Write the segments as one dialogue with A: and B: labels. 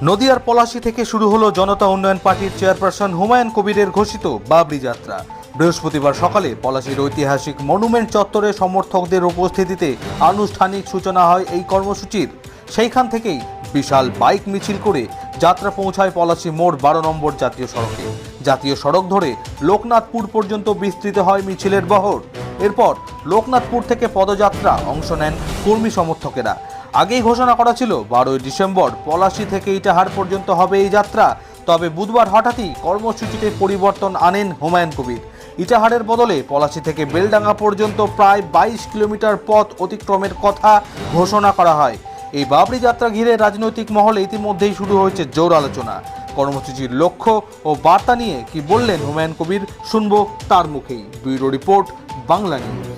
A: নদিয়ার পলাশী থেকে শুরু হলো জনতা উন্নয়ন পার্টির চেয়ারপারসন হুমায়ুন কবিরের ঘোষিত বাবরি যাত্রা। বৃহস্পতিবার সকালে পলাশীর ঐতিহাসিক মনুমেন্ট চত্বরে সমর্থকদের উপস্থিতিতে আনুষ্ঠানিক সূচনা হয় এই কর্মসূচির। সেইখান থেকেই বিশাল বাইক মিছিল করে যাত্রা পৌঁছায় পলাশী মোড় 12 নম্বর জাতীয় সড়কে। জাতীয় সড়ক ধরে লোকনাথপুর পর্যন্ত বিস্তৃত হয় মিছিলের বহর। এরপর লোকনাথপুর থেকে পদযাত্রা অংশ নেন কর্মী সমর্থকেরা। আগেই ঘোষণা করা ছিল 12 ডিসেম্বর পলাশী থেকে ইটাহার পর্যন্ত হবে এই যাত্রা। তবে বুধবার হঠাৎই কর্মসূচিতে পরিবর্তন আনেন হুমায়ুন কবির। ইটাহারের বদলে পলাশী থেকে বেলডাঙ্গা পর্যন্ত প্রায় 22 কিলোমিটার পথ অতিক্রমের কথা ঘোষণা করা হয়। এই বাবরি যাত্রা ঘিরে রাজনৈতিক মহলে ইতিমধ্যেই শুরু হয়েছে জোর আলোচনা। কর্মসূচির লক্ষ্য ও বার্তা নিয়ে কি বললেন হুমায়ুন কবির, শুনবো তার মুখেই। Bureau report, Bangla news.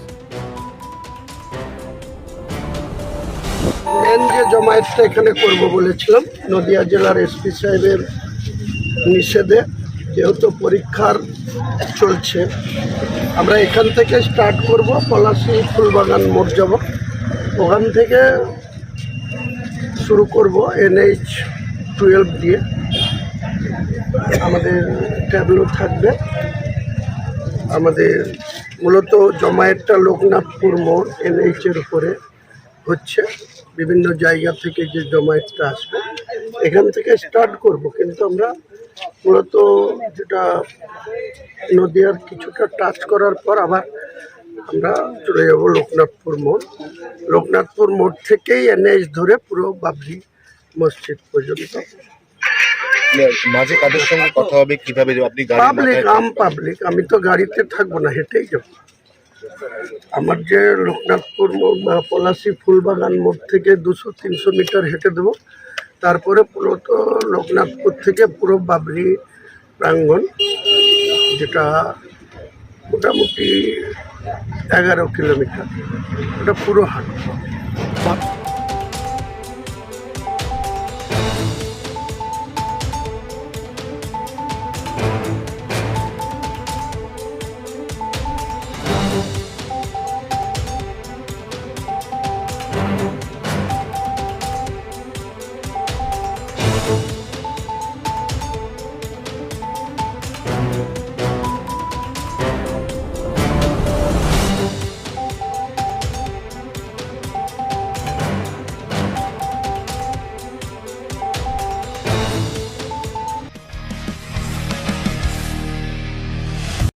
B: যে জমায়েতটা এখানে করব বলেছিলাম, নদিয়া জেলার এসপি সাহেবের নিষেধে, যেহেতু পরীক্ষার চলছে, আমরা এখান থেকে স্টার্ট করব। পলাশী ফুলবাগান মোড় যাব, ওখান থেকে শুরু করব NH-12 দিয়ে। আমাদের ট্যাবলো থাকবে। আমাদের মূলত জমায়েতটা লোকনাথপুর মোড় NH-এর উপরে হচ্ছে। বিভিন্ন জায়গা থেকে যে জমায়েতটা আসবে এখান থেকে স্টার্ট করব, কিন্তু আমরা মূলত যেটা নদিয়ার কিছুটা টাচ করার পর আবার আমরা চলে যাব লোকনাথপুর মোড়। লোকনাথপুর মোড় থেকেই NH ধরে পুরো বাবরি মসজিদ পর্যন্ত।
C: মাঝে কাদের সঙ্গে কথা হবে, কিভাবে আপনি
B: পাবলিক, আমি তো গাড়িতে থাকবো না, হেঁটেই যাব। আমার যে লোকনাথপুর মোড় বা পলাশী ফুলবাগান মোড় থেকে 200-300 মিটার হেঁটে দেবো। তারপরে পুরো লোকনাথপুর থেকে পুরো বাবরি প্রাঙ্গণ, যেটা মোটামুটি 11 কিলোমিটার, ওটা পুরো হাঁটবো।